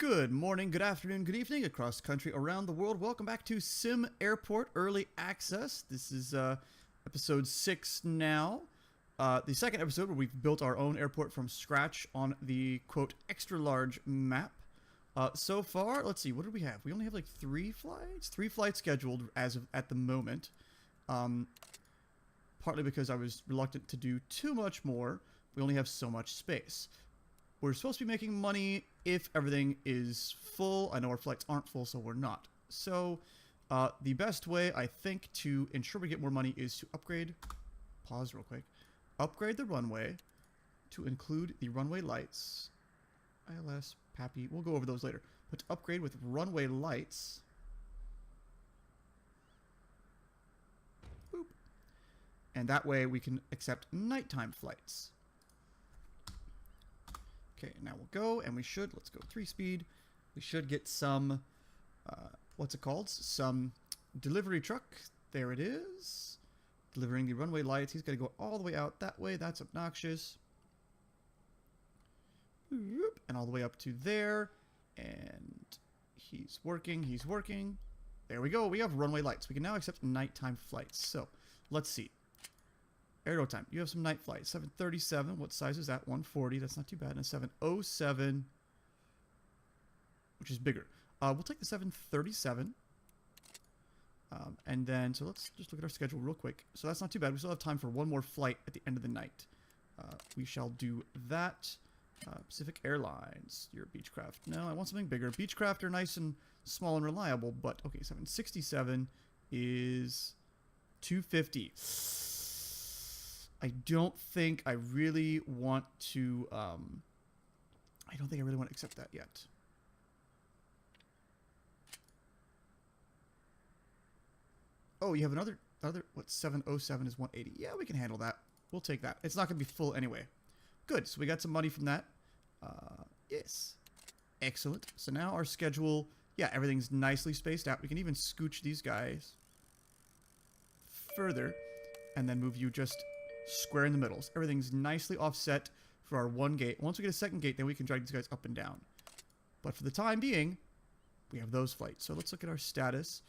Good morning, good afternoon, good evening, across the country, around the world. Welcome back to SimAirport Early Access. This is episode 6 now. The second episode where we've built our own airport from scratch on the, quote, extra large map. So far, let's see, what do we have? We only have like 3 flights? 3 flights scheduled as of at the moment. Partly because I was reluctant to do too much more. We only have so much space. We're supposed to be making money if everything is full. I know our flights aren't full, so we're not. So, the best way, I think, to ensure we get more money is to upgrade... Pause real quick. Upgrade the runway to include the runway lights. ILS, PAPI, we'll go over those later. But to upgrade with runway lights... Boop. And that way we can accept nighttime flights. Okay, now we'll go, and we should, let's go 3-speed. We should get some, what's it called? Some delivery truck. There it is. Delivering the runway lights. He's got to go all the way out that way. That's obnoxious. And all the way up to there. And he's working, he's working. There we go. We have runway lights. We can now accept nighttime flights. So, let's see. Aero time. You have some night flights. 737. What size is that? 140. That's not too bad. And a 707, which is bigger. We'll take the 737. And then, so let's just look at our schedule real quick. So that's not too bad. We still have time for one more flight at the end of the night. We shall do that. Pacific Airlines. Your Beechcraft. No, I want something bigger. Beechcraft are nice and small and reliable, but okay, 767 is 250. I don't think I really want to, I don't think I really want to accept that yet. Oh, you have another, what, 707 is 180. Yeah, we can handle that. We'll take that. It's not going to be full anyway. Good, so we got some money from that. Yes. Excellent. So now our schedule, yeah, everything's nicely spaced out. We can even scooch these guys further and then move you just square in the middle. So everything's nicely offset for our one gate. Once we get a second gate, then we can drag these guys up and down. But for the time being, we have those flights. So let's look at our status.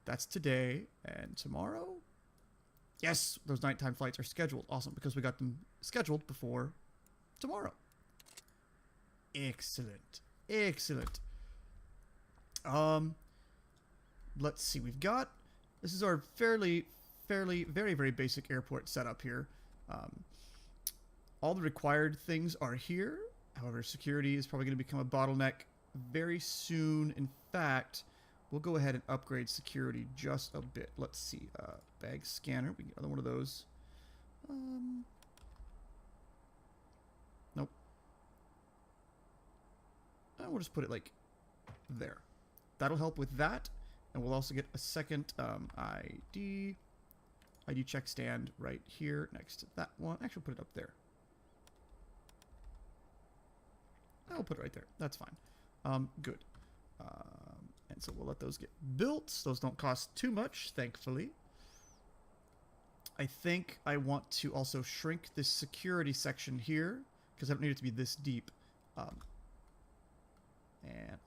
That's today and tomorrow. Yes, those nighttime flights are scheduled. Awesome, because we got them scheduled before tomorrow. Excellent. Excellent. Let's see. We've got... This is our very, very basic airport setup here. All the required things are here. However, security is probably going to become a bottleneck very soon. In fact, we'll go ahead and upgrade security just a bit. Let's see. Bag scanner. We can get another one of those. Nope. We'll just put it like there. That'll help with that. And we'll also get a second ID check stand right here next to that one. Actually, put it up there. I'll put it right there. That's fine. Good. And so we'll let those get built. Those don't cost too much, thankfully. I think I want to also shrink this security section here because I don't need it to be this deep. And,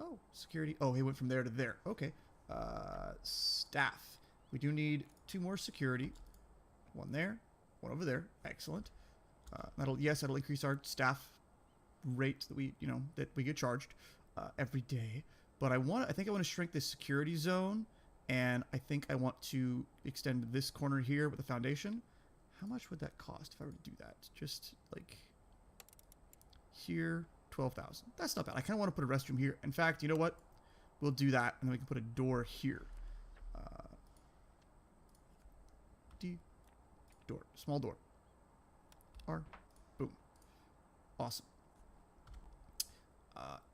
oh, security. Oh, he went from there to there. Okay. Staff. We do need 2 more security. One there, one over there. Excellent. That'll increase our staff rate that we get charged every day. But I think I want to shrink this security zone, and I think I want to extend this corner here with the foundation. How much would that cost if I were to do that? Just like here, 12,000. That's not bad. I kind of want to put a restroom here. In fact, you know what? We'll do that, and then we can put a door here. Door. Small door. R. Boom. Awesome.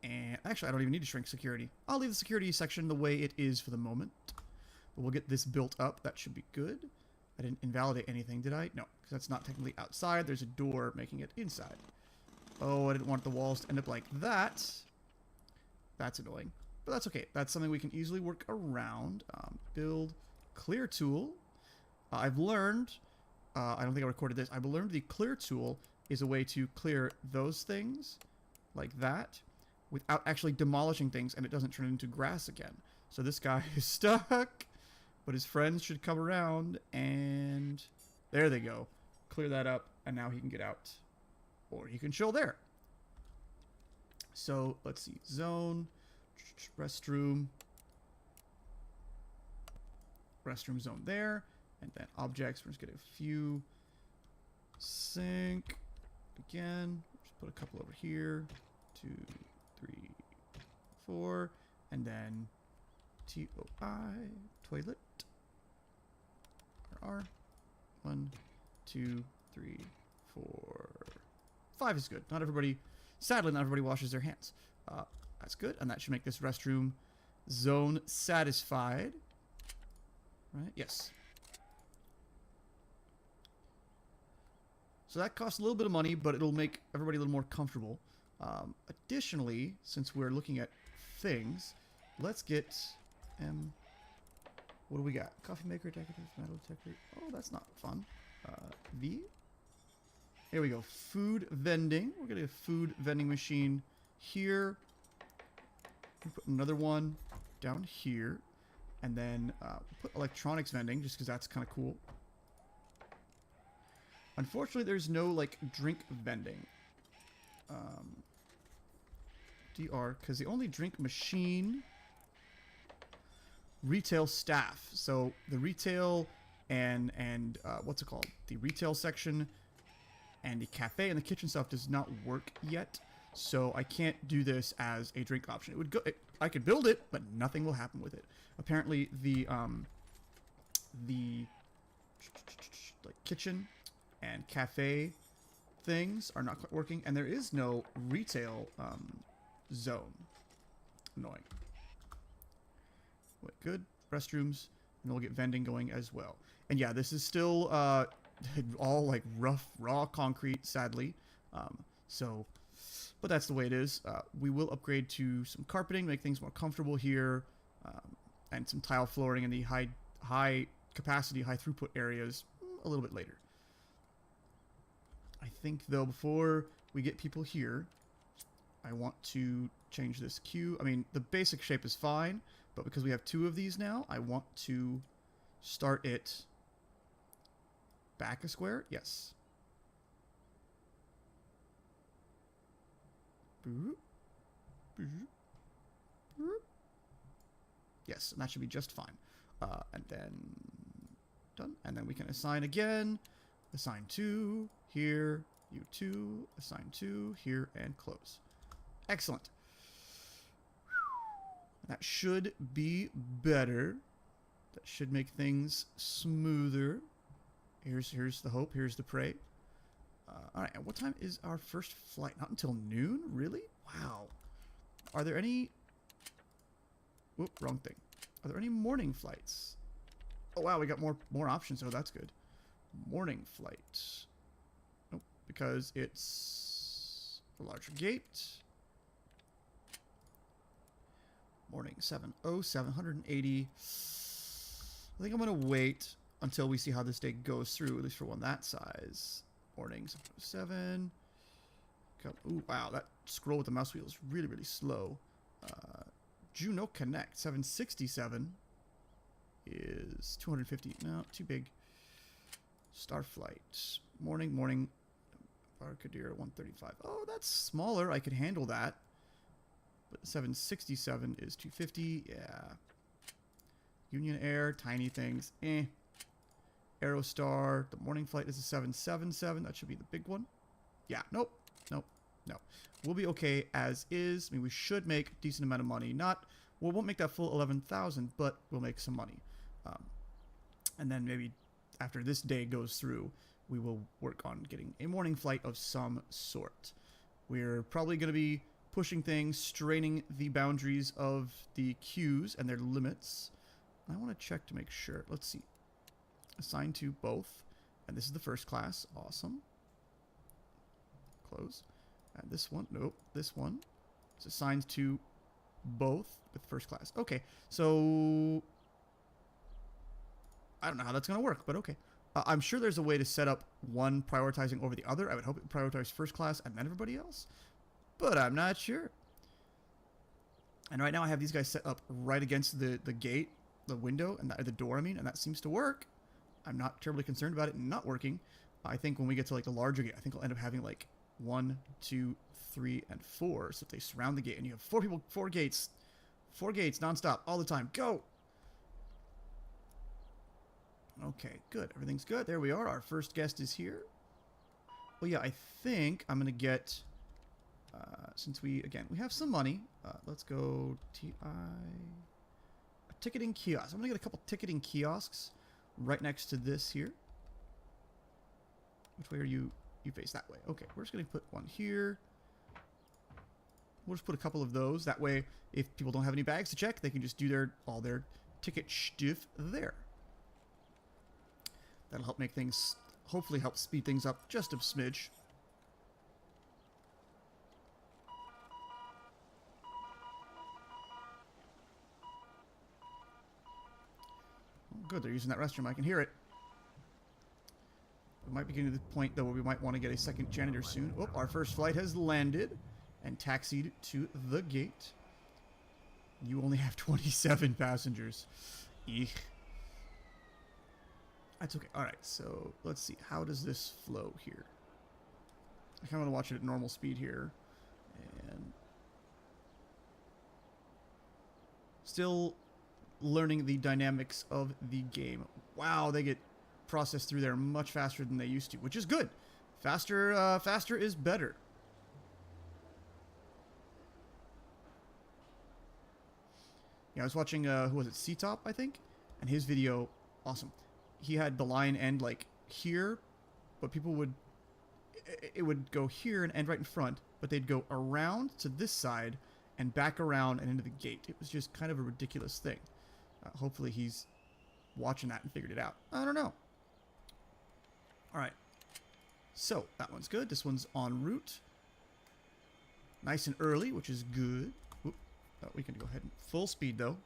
And actually, I don't even need to shrink security. I'll leave the security section the way it is for the moment. But we'll get this built up. That should be good. I didn't invalidate anything, did I? No, because that's not technically outside. There's a door making it inside. Oh, I didn't want the walls to end up like that. That's annoying. But that's okay. That's something we can easily work around. Build clear tool. I've learned... I don't think I recorded this. I've learned the clear tool is a way to clear those things like that. without actually demolishing things, and it doesn't turn into grass again. So this guy is stuck, but his friends should come around, and there they go. Clear that up, and now he can get out. Or he can chill there. So, let's see. Zone, restroom. Restroom zone there. And then objects, we're just going to get a few. Sink. Again. Just put a couple over here. 2, 3, 4. And then TOI. Toilet. R. 1, 2, 3, 4. 5 is good. Not everybody, sadly, not everybody washes their hands. That's good, and that should make this restroom zone satisfied. Right? Yes. So that costs a little bit of money, but it'll make everybody a little more comfortable. Additionally, since we're looking at things, let's get what do we got? Coffee maker, decorative, metal detector. Oh, that's not fun. V. Here we go. Food vending. We're going to get a food vending machine here. We put another one down here. And then put electronics vending just because that's kind of cool. Unfortunately, there's no, like, drink vending. DR, because the only drink machine... Retail staff. So the retail and what's it called? The retail section and the cafe and the kitchen stuff does not work yet. So I can't do this as a drink option. It would go. I could build it, but nothing will happen with it. Apparently the like kitchen and cafe things are not quite working, and there is no retail zone. Annoying. Wait, good. Restrooms, and we'll get vending going as well. And yeah, this is still all like rough, raw concrete, sadly. But that's the way it is. We will upgrade to some carpeting, make things more comfortable here, and some tile flooring in the high capacity, high throughput areas a little bit later. I think though, before we get people here, I want to change this queue. I mean, the basic shape is fine, but because we have 2 of these now, I want to start it back a square. Yes. Yes, and that should be just fine. And then done. And then we can assign again. Assign 2 here. You 2. Assign 2 here and close. Excellent. That should be better. That should make things smoother. Here's the hope. Here's the pray. All right. And what time is our first flight? Not until noon? Really? Wow. Are there any... Whoop, wrong thing. Are there any morning flights? Oh, wow. We got more options. Oh, that's good. Morning flight. Nope. Because it's a larger gate. Morning 780. I think I'm going to wait until we see how this day goes through, at least for one that size. Morning 707. Ooh, wow, that scroll with the mouse wheel is really, really slow. Juno Connect 767 is 250. No, too big. Starflight. Morning. Barkadir 135. Oh, that's smaller. I could handle that. But 767 is 250. Yeah. Union Air, tiny things. Aerostar, the morning flight is a 777. That should be the big one. Yeah, nope. We'll be okay as is. I mean, we should make a decent amount of money. We won't make that full 11,000, but we'll make some money. And then maybe after this day goes through, we will work on getting a morning flight of some sort. We're probably going to be pushing things, straining the boundaries of the queues and their limits. I want to check to make sure. Let's see. Assign to both. And this is the first class. Awesome. Close. And this one. Nope. This one. It's assigned to both with first class. Okay. So I don't know how that's going to work, but okay. I'm sure there's a way to set up one prioritizing over the other. I would hope it prioritizes first class and then everybody else. But I'm not sure. And right now I have these guys set up right against the gate, the window, and the door, I mean, and that seems to work. I'm not terribly concerned about it not working. I think when we get to like the larger gate, I think I'll end up having like 1, 2, 3, and 4. So if they surround the gate and you have 4 people, 4 gates nonstop all the time, go. Okay, good. Everything's good. There we are. Our first guest is here. Well, yeah, I think I'm gonna get. Since we have some money, let's go a ticketing kiosk. I'm gonna get a couple ticketing kiosks right next to this here. Which way are you? You face that way. Okay, we're just gonna put one here. We'll just put a couple of those. That way, if people don't have any bags to check, they can just do all their ticket stuff there. That'll help make things, hopefully help speed things up just a smidge. Oh, good, they're using that restroom. I can hear it. We might be getting to the point, though, where we might want to get a second janitor soon. Oh, our first flight has landed and taxied to the gate. You only have 27 passengers. Eek. That's okay. Alright, so let's see. How does this flow here? I kind of want to watch it at normal speed here. And still learning the dynamics of the game. Wow, they get processed through there much faster than they used to, which is good. Faster is better. Yeah, I was watching, who was it? C-Top, I think? And his video, awesome. He had the line end like here, but people would, it would go here and end right in front, but they'd go around to this side and back around and into the gate. It was just kind of a ridiculous thing. Hopefully he's watching that and figured it out. I don't know. All right. So that one's good. This one's en route. Nice and early, which is good. Oop. Oh, we can go ahead and full speed though.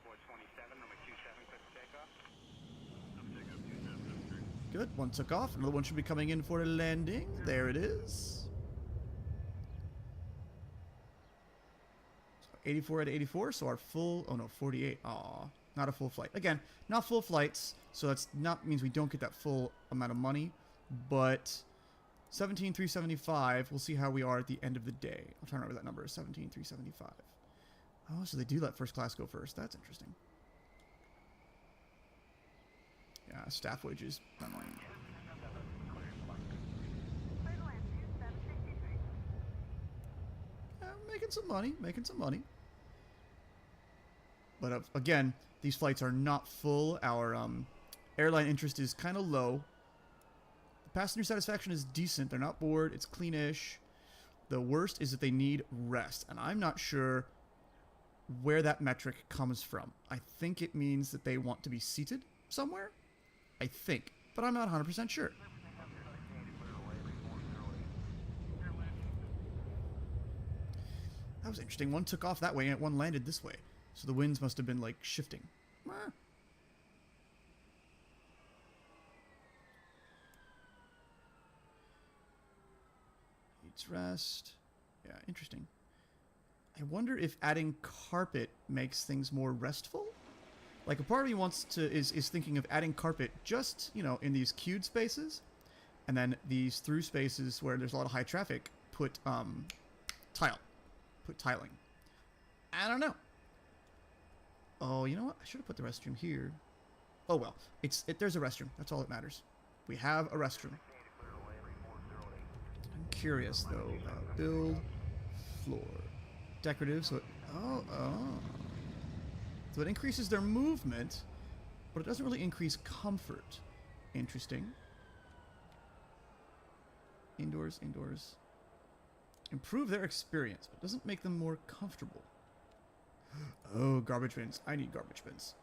Good. One took off. Another one should be coming in for a landing. There it is. So 84 out of 84. So our full... Oh, no. 48. Aw. Not a full flight. Again, not full flights. So that's not means we don't get that full amount of money. But 17,375. We'll see how we are at the end of the day. I'm trying to remember that number. 17,375. Oh, so they do let first class go first. That's interesting. Yeah, staff wages. Annoying. Yeah, making some money. Making some money. But again, these flights are not full. Our airline interest is kind of low. The passenger satisfaction is decent. They're not bored. It's cleanish. The worst is that they need rest. And I'm not sure where that metric comes from. I think it means that they want to be seated somewhere. I think, but I'm not 100% sure. That was interesting. One took off that way and one landed this way. So the winds must have been like shifting. Needs rest. Yeah, interesting. I wonder if adding carpet makes things more restful? Like, a part of me wants to, is thinking of adding carpet just, you know, in these queued spaces. And then these through spaces where there's a lot of high traffic, put, tile. Put tiling. I don't know. Oh, you know what? I should have put the restroom here. Oh, well. There's a restroom. That's all that matters. We have a restroom. I'm curious, though. Build floor. Decorative, so it... Oh. So it increases their movement, but it doesn't really increase comfort. Interesting. Indoors. Improve their experience, but doesn't make them more comfortable. Oh, garbage bins. I need garbage bins.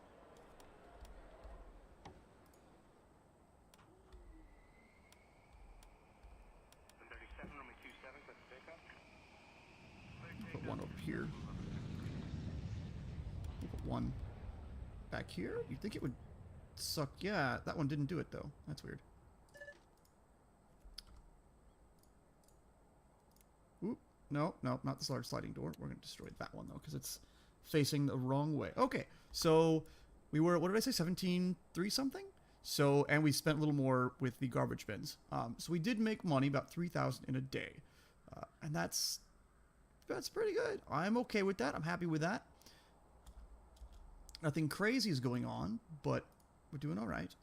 Put one over here. One back here. You'd think it would suck. Yeah, that one didn't do it though. That's weird. Oop. No, not this large sliding door. We're going to destroy that one though because it's facing the wrong way. Okay, so we were, what did I say, 17.3 something? So, and we spent a little more with the garbage bins. So we did make money, about 3,000 in a day. And that's pretty good. I'm okay with that. I'm happy with that. Nothing crazy is going on, but we're doing all right.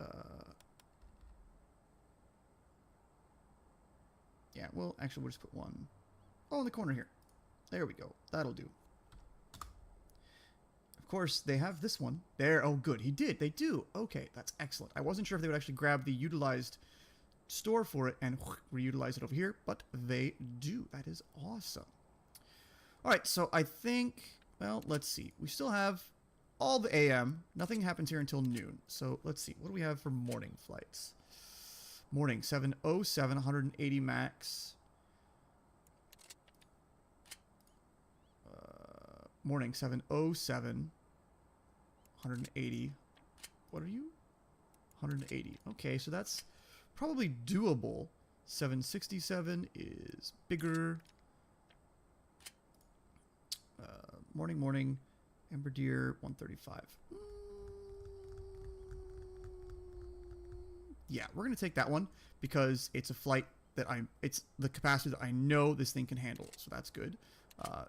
Yeah, well, actually, we'll just put one. Oh, in the corner here. There we go. That'll do. Of course, they have this one. There. Oh, good. He did. They do. Okay, that's excellent. I wasn't sure if they would actually grab the utilized store for it and reutilize it over here, but they do. That is awesome. All right, so I think, well, let's see. We still have all the AM. Nothing happens here until noon. So let's see. What do we have for morning flights? Morning, 7:07, 180 max. Morning, 7:07, 180. What are you? 180. Okay, so that's probably doable. 767 is bigger. Morning, Ember Deer, 135. Yeah, we're going to take that one because it's a flight that it's the capacity that I know this thing can handle, so that's good.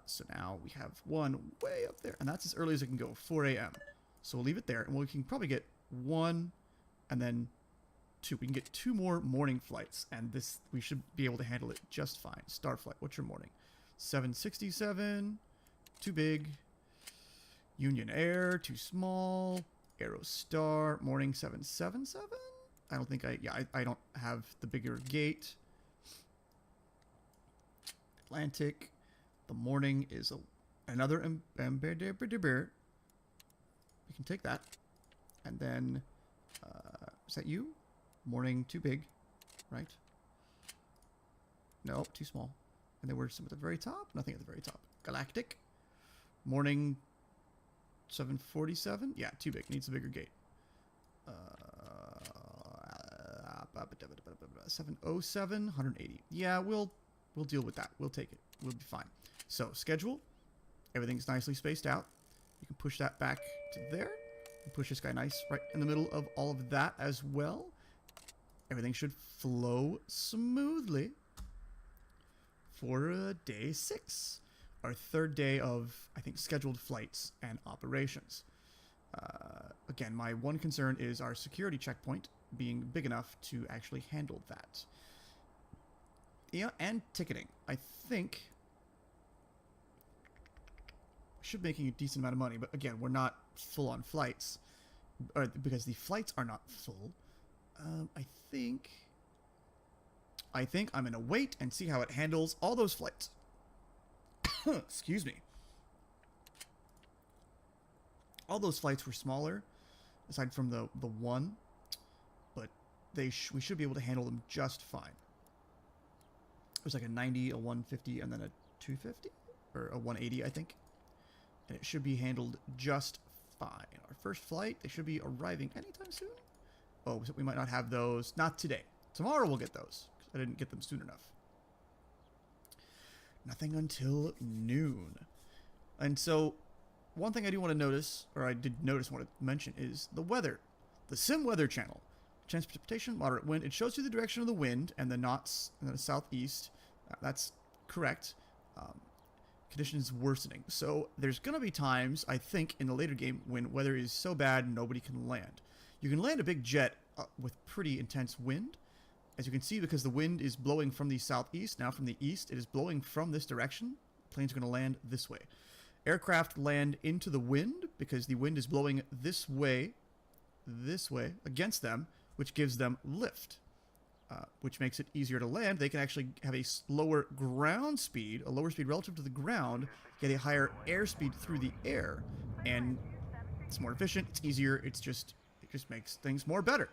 So now we have one way up there, and that's as early as it can go, 4 a.m. So we'll leave it there, and we can probably get one and then two. We can get 2 more morning flights, and this we should be able to handle it just fine. Starflight, what's your morning? 767, too big. Union Air, too small. Aerostar, morning 777. I don't think I don't have the bigger gate. Atlantic, the morning is another we can take that. And then, is that you? Morning, too big, right? No, too small. And there were some at the very top. Nothing at the very top. Galactic, morning 747. Yeah, too big. Needs a bigger gate. 707, 180. Yeah, we'll deal with that. We'll take it. We'll be fine. So, schedule. Everything's nicely spaced out. You can push that back to there. And push this guy nice right in the middle of all of that as well. Everything should flow smoothly for day 6. Our 3rd day of, I think, scheduled flights and operations. Again, my one concern is our security checkpoint being big enough to actually handle that. Yeah, and ticketing. I think we should be making a decent amount of money, but again, we're not full on flights, or because the flights are not full. I think I'm gonna wait and see how it handles all those flights. Excuse me. All those flights were smaller, aside from the one, but we should be able to handle them just fine. It was like a 90, a 150, and then a 250, or a 180, I think. And it should be handled just fine. Our first flight, they should be arriving anytime soon. Oh, so we might not have those. Not today. Tomorrow we'll get those, because I didn't get them soon enough. Nothing until noon. And so, one thing I do want to notice, or I did notice, want to mention, is the weather. The Sim Weather channel. Chance of precipitation, moderate wind. It shows you the direction of the wind and the knots in the southeast. That's correct. Conditions worsening. So there's going to be times, I think, in the later game when weather is so bad nobody can land. You can land a big jet with pretty intense wind. As you can see, because the wind is blowing from the southeast, now from the east, it is blowing from this direction. Planes are going to land this way. Aircraft land into the wind because the wind is blowing this way, against them, which gives them lift, which makes it easier to land. They can actually have a slower ground speed, a lower speed relative to the ground, get a higher airspeed through the air, and it's more efficient, it's easier, it just makes things more better.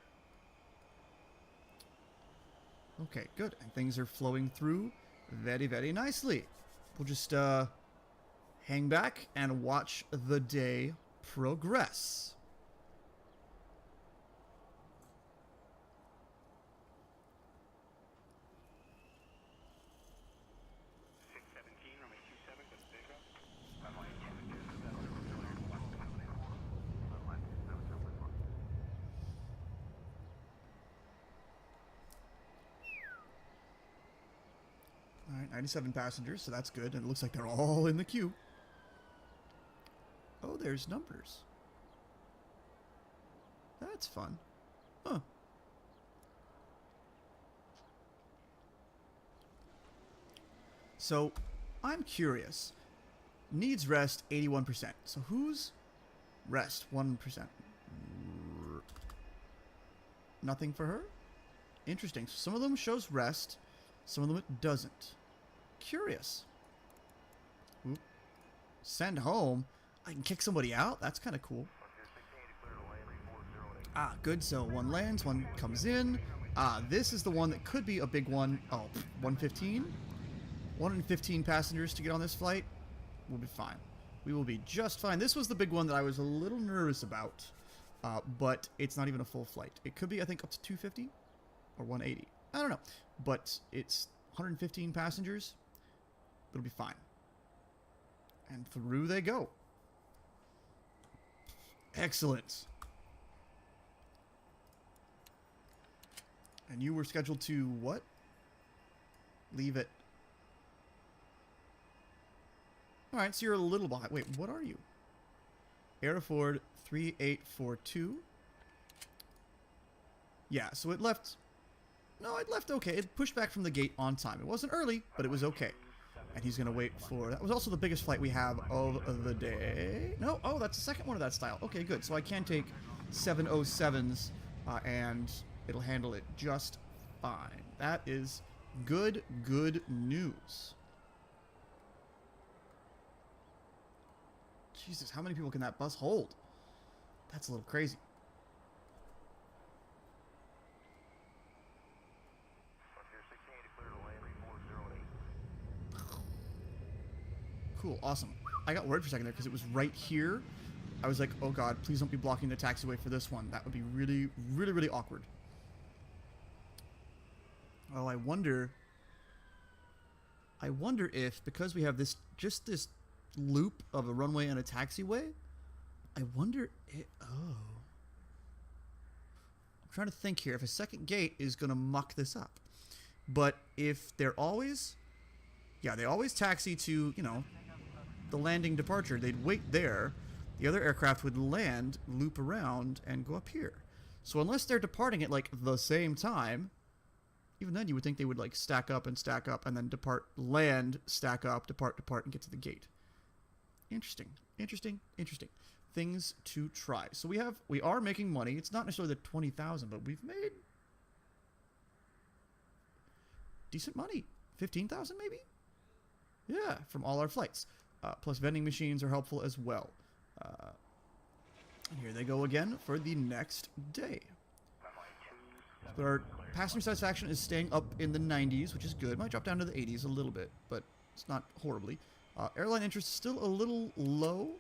Okay, good, and things are flowing through very, very nicely. We'll just hang back and watch the day progress. Alright, 97 passengers, so that's good. And it looks like they're all in the queue. Oh, there's numbers. That's fun. Huh. So, I'm curious. Needs rest, 81%. So who's rest? 1%. Nothing for her? Interesting. So some of them shows rest. Some of them it doesn't. Curious. Oop. Send home? I can kick somebody out? That's kind of cool. Ah, good. So one lands, one comes in. Ah, this is the one that could be a big one. Oh, 115? 115 passengers to get on this flight. We'll be fine. We will be just fine. This was the big one that I was a little nervous about. But it's not even a full flight. It could be, I think, up to 250 or 180. I don't know. But it's 115 passengers. It'll be fine. And through they go. Excellent. And you were scheduled to what? Leave it. Alright, so you're a little behind. Wait, what are you? Airford 3842. Yeah, so it left... No, it left okay. It pushed back from the gate on time. It wasn't early, but it was okay. And he's going to wait for... That was also the biggest flight we have of the day. No, oh, that's the second one of that style. Okay, good. So I can take 707s and it'll handle it just fine. That is good news. Jesus, how many people can that bus hold? That's a little crazy. Cool, awesome. I got worried for a second there because it was right here. I was like, oh god, please don't be blocking the taxiway for this one. That would be really awkward. Oh, I wonder if, because we have this, just this loop of a runway and a taxiway, I wonder it, oh. I'm trying to think here. If a second gate is going to muck this up. But if they're always, yeah, they always taxi to, you know, the landing departure. They'd wait there. The other aircraft would land, loop around, and go up here. So unless they're departing at, like, the same time, even then you would think they would, like, stack up, and then depart, land, stack up, depart, and get to the gate. Interesting. Things to try. So we are making money. It's not necessarily the 20,000, but we've made decent money. 15,000 maybe? Yeah, from all our flights. Plus vending machines are helpful as well. And here they go again for the next day. But our passenger satisfaction is staying up in the 90s, which is good. Might drop down to the 80s a little bit, but it's not horribly. Airline interest is still a little low.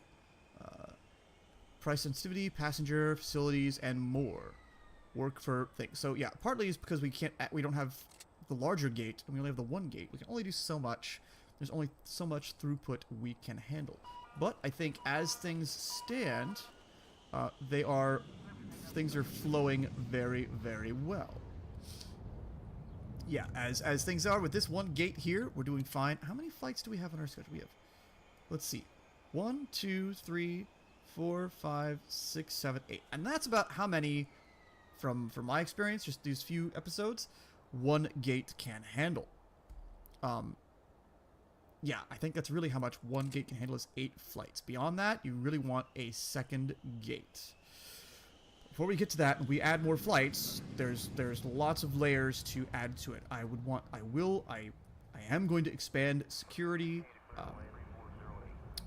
Price sensitivity, passenger, facilities, and more. Work for things. So yeah, partly is because we don't have the larger gate, and we only have the one gate. We can only do so much. There's only so much throughput we can handle. But I think as things stand, things are flowing very well. Yeah, as things are with this one gate here, we're doing fine. How many flights do we have on our schedule? We have, let's see, 1, 2, 3, 4, 5, 6, 7, 8, and that's about how many, from my experience, just these few episodes, one gate can handle. Yeah, I think that's really how much one gate can handle is 8 flights. Beyond that, you really want a second gate. Before we get to that, we add more flights. There's lots of layers to add to it. I am going to expand security.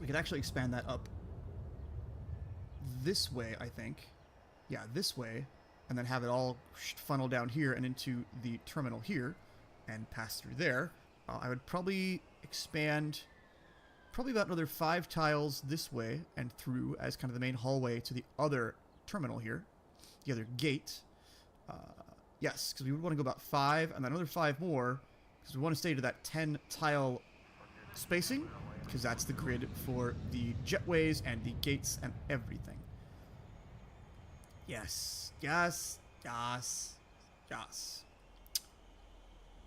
We could actually expand that up this way, I think. Yeah, this way, and then have it all funnel down here and into the terminal here, and pass through there. I would probably expand about another 5 tiles this way and through as kind of the main hallway to the other terminal here, the other gate. Yes, because we would want to go about 5 and then another 5 more because we want to stay to that 10 tile spacing because that's the grid for the jetways and the gates and everything. Yes.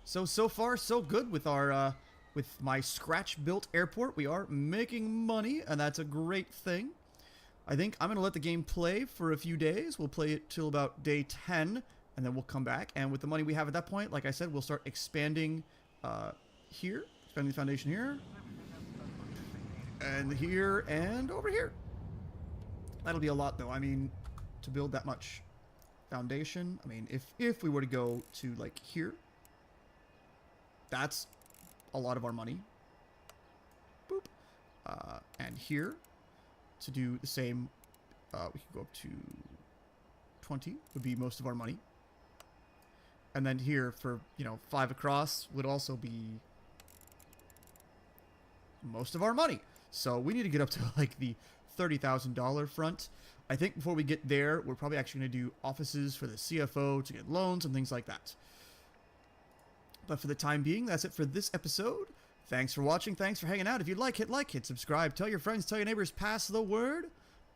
So far, so good with our with my scratch-built airport, we are making money, and that's a great thing. I think I'm going to let the game play for a few days. We'll play it till about day 10, and then we'll come back. And with the money we have at that point, like I said, we'll start expanding here. Expanding the foundation here. And here, and over here. That'll be a lot, though. I mean, to build that much foundation, I mean, if we were to go to, like, here, that's a lot of our money. Boop. And here, to do the same, we can go up to 20, would be most of our money. And then here, for, you know, 5 across, would also be most of our money. So we need to get up to, like, the $30,000 front. I think before we get there, we're probably actually going to do offices for the CFO to get loans and things like that. But for the time being, that's it for this episode. Thanks for watching. Thanks for hanging out. If you like, hit subscribe. Tell your friends, tell your neighbors, pass the word.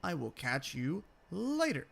I will catch you later.